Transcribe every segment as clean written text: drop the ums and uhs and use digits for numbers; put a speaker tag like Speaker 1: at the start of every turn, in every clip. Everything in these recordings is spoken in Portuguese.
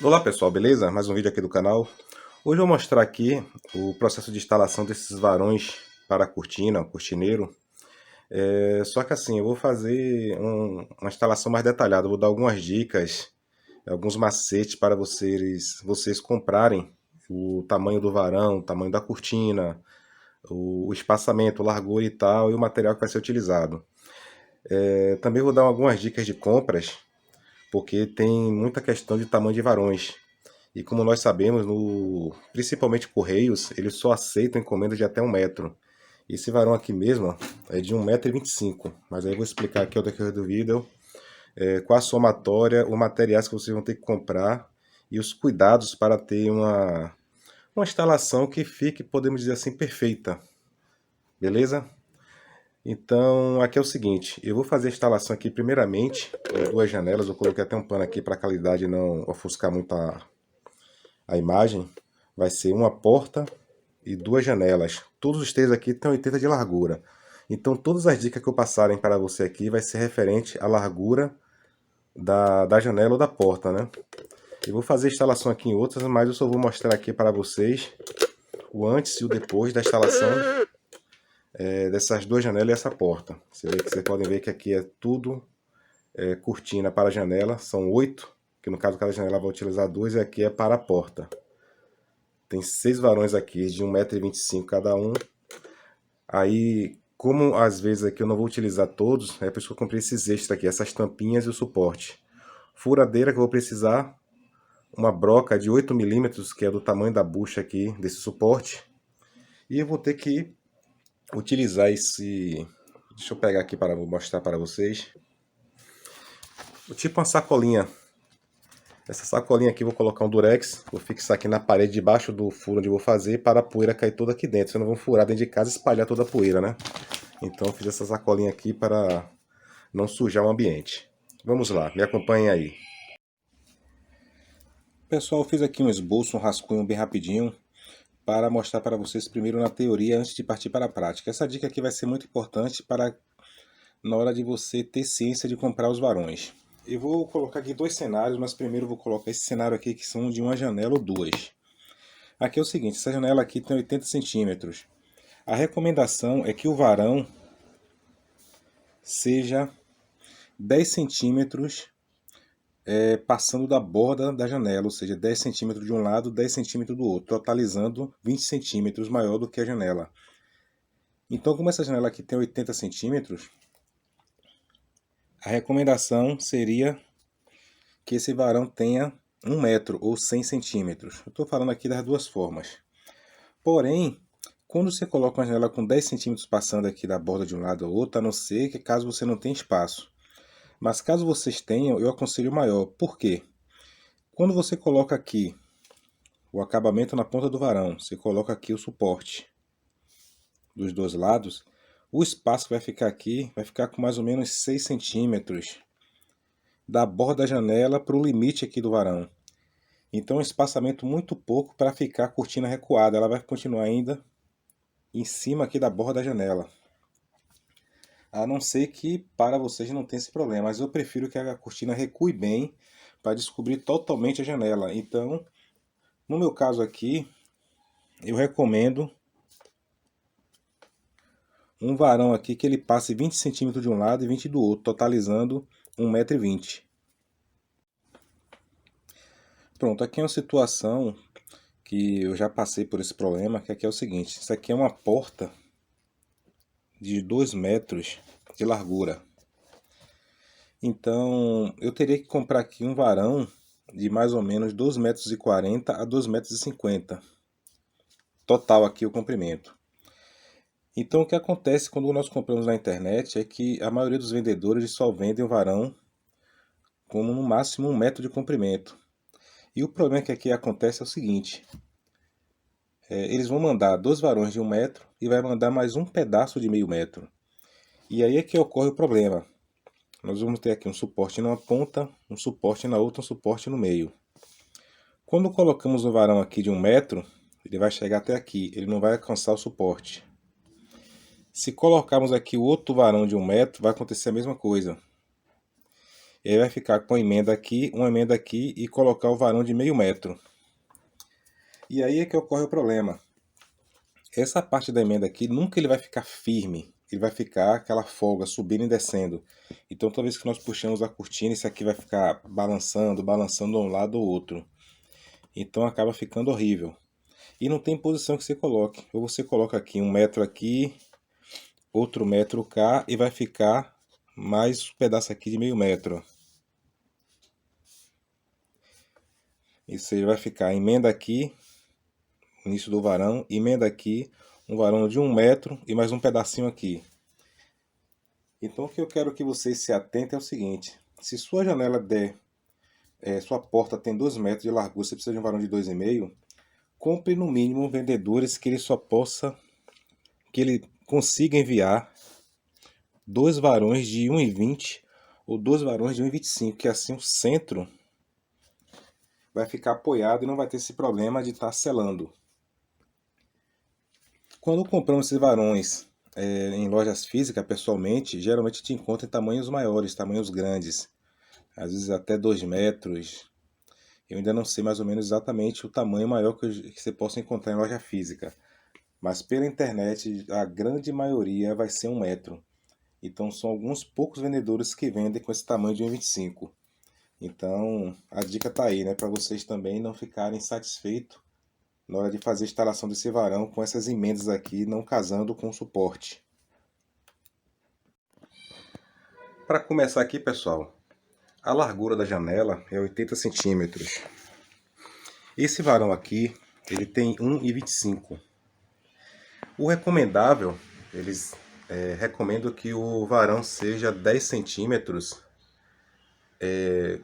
Speaker 1: Olá pessoal, beleza? Mais um vídeo aqui do canal. Hoje eu vou mostrar aqui o processo de instalação desses varões para a cortina, o cortineiro. Só que assim, eu vou fazer uma instalação mais detalhada, eu vou dar algumas dicas, alguns macetes para vocês comprarem o tamanho do varão, o tamanho da cortina, o espaçamento, largura e tal, e o material que vai ser utilizado. Também vou dar algumas dicas de compras, porque tem muita questão de tamanho de varões. E como nós sabemos, principalmente Correios, eles só aceitam encomendas de até 1 metro. Esse varão aqui mesmo ó, é de 1,25 m. Mas aí eu vou explicar aqui ao decorrer do vídeo qual a somatória, os materiais que vocês vão ter que comprar e os cuidados para ter uma instalação que fique, podemos dizer assim, perfeita. Beleza? Então, aqui é o seguinte, eu vou fazer a instalação aqui primeiramente com duas janelas. Eu coloquei até um pano aqui para a qualidade não ofuscar muito a imagem. Vai ser uma porta e duas janelas. Todos os três aqui têm 80 de largura. Então todas as dicas que eu passarem para você aqui vai ser referente à largura da janela ou da porta, né? Eu vou fazer instalação aqui em outras, mas eu só vou mostrar aqui para vocês o antes e o depois da instalação dessas duas janelas e essa porta. Vocês podem ver que aqui é tudo cortina para a janela, são 8, que no caso cada janela vai utilizar 2, e aqui é para a porta. Tem 6 varões aqui de 1,25 m cada um. Aí, como às vezes aqui eu não vou utilizar todos, é por isso que eu comprei esses extras aqui, essas tampinhas e o suporte. Furadeira que eu vou precisar, uma broca de 8 milímetros, que é do tamanho da bucha aqui desse suporte. E eu vou ter que utilizar esse... Deixa eu pegar aqui para mostrar para vocês. Tipo uma sacolinha. Essa sacolinha aqui eu vou colocar um durex, vou fixar aqui na parede debaixo do furo onde eu vou fazer para a poeira cair toda aqui dentro. Vocês não vão furar dentro de casa e espalhar toda a poeira, né? Então eu fiz essa sacolinha aqui para não sujar o ambiente. Vamos lá, me acompanhem aí. Pessoal, eu fiz aqui um esboço, um rascunho bem rapidinho para mostrar para vocês primeiro na teoria antes de partir para a prática. Essa dica aqui vai ser muito importante para na hora de você ter ciência de comprar os varões. Eu vou colocar aqui dois cenários, mas primeiro eu vou colocar esse cenário aqui que são de uma janela ou duas. Aqui é o seguinte, essa janela aqui tem 80 centímetros. A recomendação é que o varão seja 10 centímetros passando da borda da janela, ou seja, 10 centímetros de um lado, 10 centímetros do outro, totalizando 20 centímetros maior do que a janela. Então, como essa janela aqui tem 80 centímetros, a recomendação seria que esse varão tenha 1 metro ou 100 centímetros. Eu estou falando aqui das duas formas. Porém, quando você coloca uma janela com 10 centímetros passando aqui da borda de um lado ao outro, a não ser que caso você não tenha espaço. Mas caso vocês tenham, eu aconselho maior. Por quê? Quando você coloca aqui o acabamento na ponta do varão, você coloca aqui o suporte dos dois lados, o espaço que vai ficar aqui vai ficar com mais ou menos 6 centímetros da borda da janela para o limite aqui do varão. Então, um espaçamento muito pouco para ficar a cortina recuada. Ela vai continuar ainda em cima aqui da borda da janela. A não ser que para vocês não tenha esse problema, mas eu prefiro que a cortina recue bem para descobrir totalmente a janela. Então, no meu caso aqui, eu recomendo um varão aqui que ele passe 20 centímetros de um lado e 20 do outro, totalizando 1,20 m. Pronto, aqui é uma situação que eu já passei por esse problema, que aqui é o seguinte, isso aqui é uma porta de 2 metros de largura. Então, eu teria que comprar aqui um varão de mais ou menos 2,40 m a 2,50 m. Total aqui o comprimento. Então, o que acontece quando nós compramos na internet é que a maioria dos vendedores só vendem o varão como no máximo 1 metro de comprimento. E o problema que aqui acontece é o seguinte, eles vão mandar 2 varões de 1 metro e vai mandar mais um pedaço de meio metro. E aí é que ocorre o problema. Nós vamos ter aqui um suporte numa ponta, um suporte na outra, um suporte no meio. Quando colocamos o varão aqui de 1 metro, ele vai chegar até aqui, ele não vai alcançar o suporte. Se colocarmos aqui o outro varão de 1 metro, vai acontecer a mesma coisa. E aí vai ficar com uma emenda aqui e colocar o varão de meio metro. E aí é que ocorre o problema. Essa parte da emenda aqui, nunca ele vai ficar firme. Ele vai ficar aquela folga, subindo e descendo. Então toda vez que nós puxamos a cortina, isso aqui vai ficar balançando, balançando de um lado ou outro. Então acaba ficando horrível. E não tem posição que você coloque. Ou você coloca aqui um metro aqui, outro metro cá, e vai ficar mais um pedaço aqui de meio metro. Isso aí vai ficar emenda aqui, início do varão, emenda aqui, um varão de 1 metro e mais um pedacinho aqui. Então o que eu quero que vocês se atentem é o seguinte: se sua janela sua porta tem 2 metros de largura, você precisa de um varão de 2,5, compre no mínimo vendedores que ele consiga enviar 2 varões de 1,20 ou 2 varões de 1,25, que assim o centro vai ficar apoiado e não vai ter esse problema de estar selando. Quando compramos esses varões em lojas físicas, pessoalmente, geralmente te encontra em tamanhos maiores, tamanhos grandes. Às vezes até 2 metros. Eu ainda não sei mais ou menos exatamente o tamanho maior que você possa encontrar em loja física. Mas pela internet, a grande maioria vai ser 1 metro. Então são alguns poucos vendedores que vendem com esse tamanho de 1,25. Então a dica está aí, né? Para vocês também não ficarem satisfeitos na hora de fazer a instalação desse varão com essas emendas aqui não casando com o suporte. Para começar aqui, pessoal, a largura da janela é 80 centímetros. Esse varão aqui, ele tem 1,25. O recomendável, eles recomendam que o varão seja 10 centímetros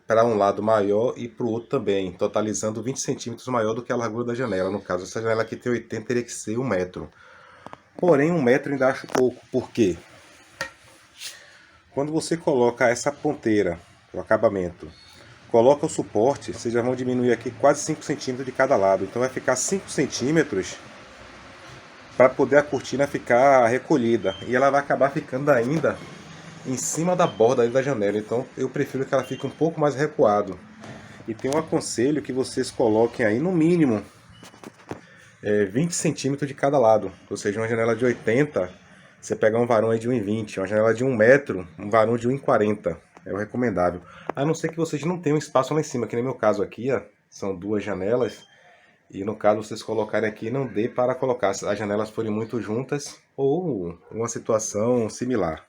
Speaker 1: para um lado maior e para o outro também, totalizando 20 centímetros maior do que a largura da janela. No caso, essa janela aqui tem 80, teria que ser 1 metro. Porém, 1 metro ainda acho pouco. Por quê? Quando você coloca essa ponteira, o acabamento, coloca o suporte, vocês já vão diminuir aqui quase 5 centímetros de cada lado. Então vai ficar 5 centímetros para poder a cortina ficar recolhida. E ela vai acabar ficando ainda em cima da borda da janela. Então eu prefiro que ela fique um pouco mais recuado. E tem um aconselho que vocês coloquem aí no mínimo 20 centímetros de cada lado. Ou seja, uma janela de 80, você pegar um varão aí de 1,20. Uma janela de 1 metro, um varão de 1,40. É o recomendável. A não ser que vocês não tenham espaço lá em cima, que no meu caso aqui, ó, são 2 janelas. E no caso vocês colocarem aqui, não dê para colocar se as janelas forem muito juntas ou uma situação similar.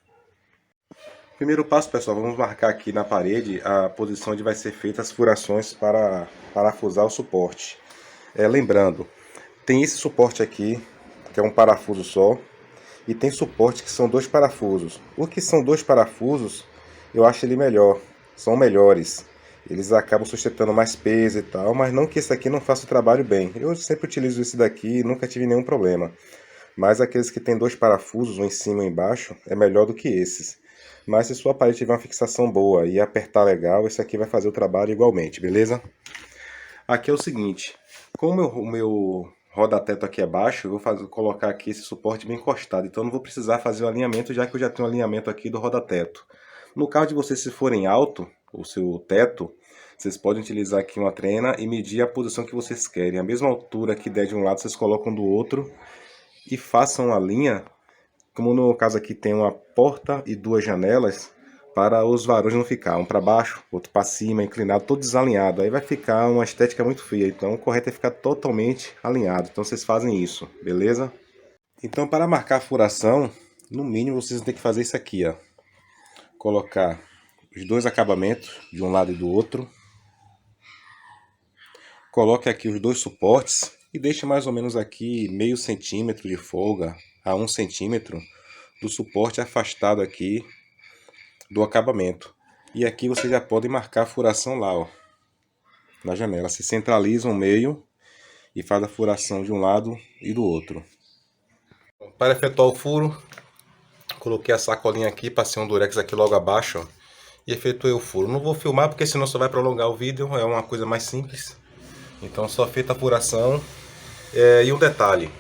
Speaker 1: Primeiro passo, pessoal, vamos marcar aqui na parede a posição onde vai ser feitas as furações para parafusar o suporte. Lembrando, tem esse suporte aqui, que é um parafuso só, e tem suporte que são 2 parafusos. O que são 2 parafusos, eu acho ele melhor, são melhores. Eles acabam sustentando mais peso e tal, mas não que esse aqui não faça o trabalho bem. Eu sempre utilizo esse daqui e nunca tive nenhum problema. Mas aqueles que tem 2 parafusos, um em cima e um embaixo, é melhor do que esses. Mas se sua parede tiver uma fixação boa e apertar legal, esse aqui vai fazer o trabalho igualmente, beleza? Aqui é o seguinte, como o meu roda-teto aqui é baixo, eu vou colocar aqui esse suporte bem encostado. Então eu não vou precisar fazer o alinhamento, já que eu já tenho o alinhamento aqui do roda-teto. No caso de vocês, se forem alto, o seu teto, vocês podem utilizar aqui uma trena e medir a posição que vocês querem. A mesma altura que der de um lado, vocês colocam do outro e façam a linha, como no caso aqui tem uma porta e 2 janelas, para os varões não ficar um para baixo, outro para cima, inclinado, todo desalinhado. Aí vai ficar uma estética muito feia. Então o correto é ficar totalmente alinhado. Então vocês fazem isso, beleza? Então para marcar a furação, no mínimo vocês vão ter que fazer isso aqui, ó. Colocar os 2 acabamentos de um lado e do outro. Coloque aqui os 2 suportes e deixe mais ou menos aqui meio centímetro de folga a 1 centímetro do suporte afastado aqui do acabamento. E aqui vocês já podem marcar a furação lá, ó, na janela. Se centraliza o meio e faz a furação de um lado e do outro. Para efetuar o furo, coloquei a sacolinha aqui, passei um durex aqui logo abaixo, ó, e efetuei o furo. Não vou filmar porque senão só vai prolongar o vídeo, é uma coisa mais simples. Então só feita a furação. E um detalhe,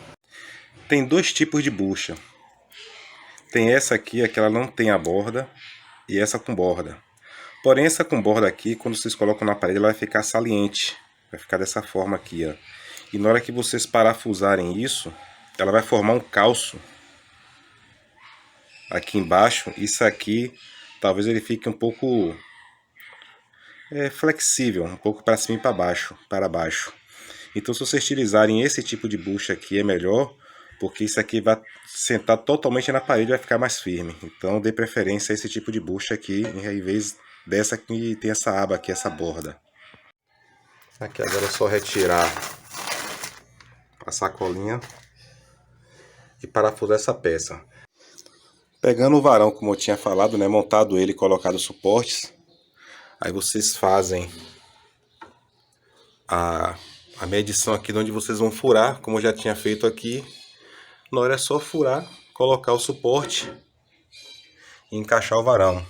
Speaker 1: tem 2 tipos de bucha. Tem essa aqui, que ela não tem a borda, e essa com borda. Porém, essa com borda aqui, quando vocês colocam na parede, ela vai ficar saliente. Vai ficar dessa forma aqui, ó. E na hora que vocês parafusarem isso, ela vai formar um calço aqui embaixo. Isso aqui, talvez ele fique um pouco flexível, um pouco para cima e para baixo. Então, se vocês utilizarem esse tipo de bucha aqui, é melhor, porque isso aqui vai sentar totalmente na parede e vai ficar mais firme. Então, dê preferência a esse tipo de bucha aqui, em vez dessa que tem essa aba aqui, essa borda. Aqui agora é só retirar a sacolinha e parafusar essa peça. Pegando o varão, como eu tinha falado, né, montado ele e colocado os suportes, aí vocês fazem a medição aqui de onde vocês vão furar, como eu já tinha feito aqui. Na hora é só furar, colocar o suporte e encaixar o varão.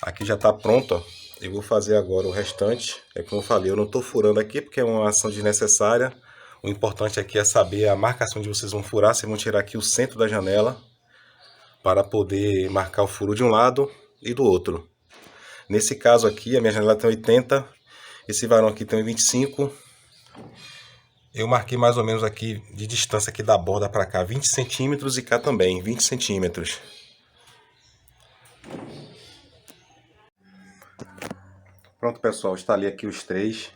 Speaker 1: Aqui já está pronto, ó. Eu vou fazer agora o restante. É como eu falei, eu não estou furando aqui porque é uma ação desnecessária. O importante aqui é saber a marcação onde vocês vão furar. Vocês vão tirar aqui o centro da janela para poder marcar o furo de um lado e do outro. Nesse caso aqui, a minha janela tem 80, esse varão aqui tem 25. Eu marquei mais ou menos aqui de distância aqui da borda para cá 20 centímetros e cá também 20 centímetros. Pronto, pessoal, instalei aqui os três.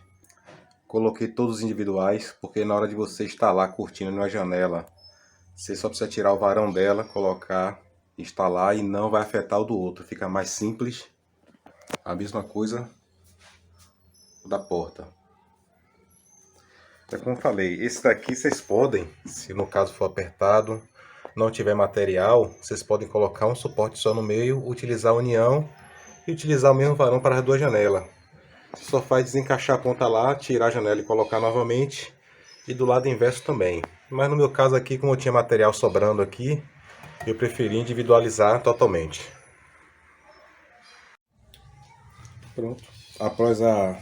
Speaker 1: Coloquei todos os individuais, porque na hora de você instalar a cortina numa janela, você só precisa tirar o varão dela, colocar, instalar e não vai afetar o do outro. Fica mais simples. A mesma coisa da porta. É como eu falei, esse daqui vocês podem, se no caso for apertado, não tiver material, vocês podem colocar um suporte só no meio, utilizar a união e utilizar o mesmo varão para as duas janelas. Você só faz desencaixar a ponta lá, tirar a janela e colocar novamente, e do lado inverso também. Mas no meu caso aqui, como eu tinha material sobrando aqui, eu preferi individualizar totalmente. Pronto. Após a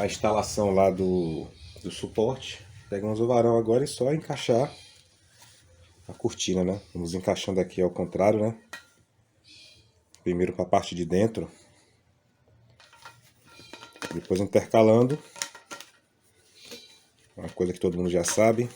Speaker 1: instalação lá do suporte, pegamos o varão agora e só encaixar a cortina, né? Vamos encaixando aqui ao contrário, né? Primeiro para a parte de dentro, depois intercalando. Uma coisa que todo mundo já sabe.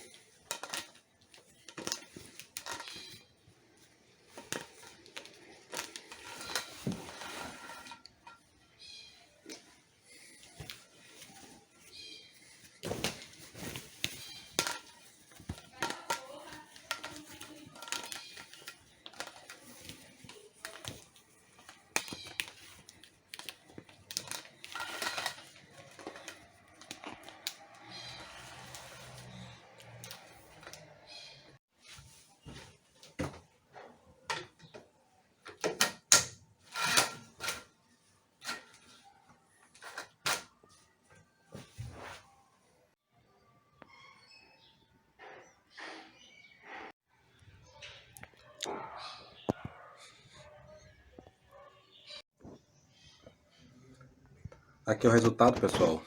Speaker 1: Aqui é o resultado, pessoal.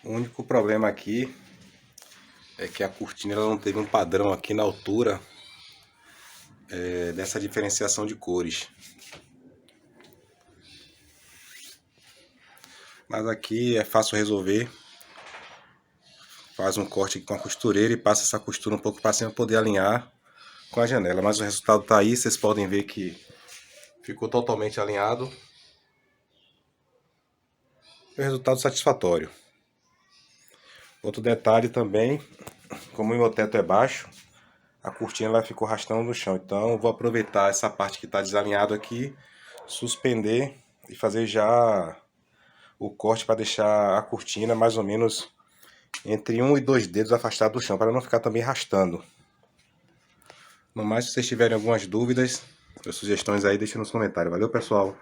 Speaker 1: O único problema aqui é que a cortina ela não teve um padrão aqui na altura dessa diferenciação de cores. Mas aqui é fácil resolver. Faz um corte com a costureira e passa essa costura um pouco para cima para poder alinhar com a janela. Mas o resultado está aí, vocês podem ver que ficou totalmente alinhado. É um resultado satisfatório. Outro detalhe também, como o meu teto é baixo, a cortina ela ficou arrastando no chão. Então eu vou aproveitar essa parte que está desalinhado aqui, suspender e fazer já o corte para deixar a cortina mais ou menos entre 1 e 2 dedos afastado do chão, para não ficar também arrastando. No mais, se vocês tiverem algumas dúvidas ou sugestões aí, deixem nos comentários. Valeu, pessoal!